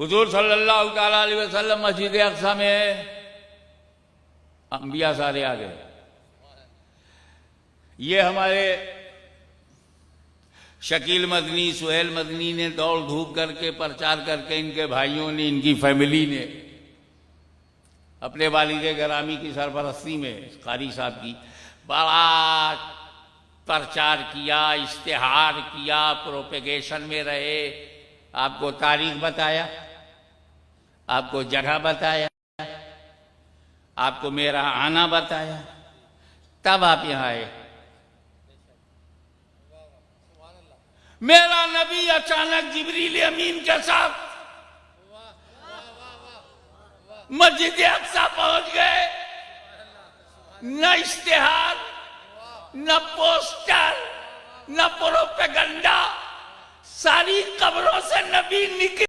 हुजूर सल्लल्लाहु ताला अलैहि वसल्लम मस्जिद अक़सा में है, अंबिया सारे आ गए। ये हमारे शकील मदनी, सुहेल मदनी ने दौड़ धूप करके प्रचार करके, इनके भाइयों ने, इनकी फैमिली ने अपने वालिद गरामी की सरपरस्ती में कारी साहब की बड़ा प्रचार किया, इश्तिहार किया, प्रोपेगेशन में रहे, आपको तारीख बताया, आपको जगह बताया, आपको मेरा आना बताया, तब आप यहां आए। मेरा नबी अचानक जिब्रील अमीन के साथ मस्जिद अक़सा पहुंच गए। न इश्तिहार, न पोस्टर, न प्रोपेगंडा, सारी कब्रों से नबी निकले।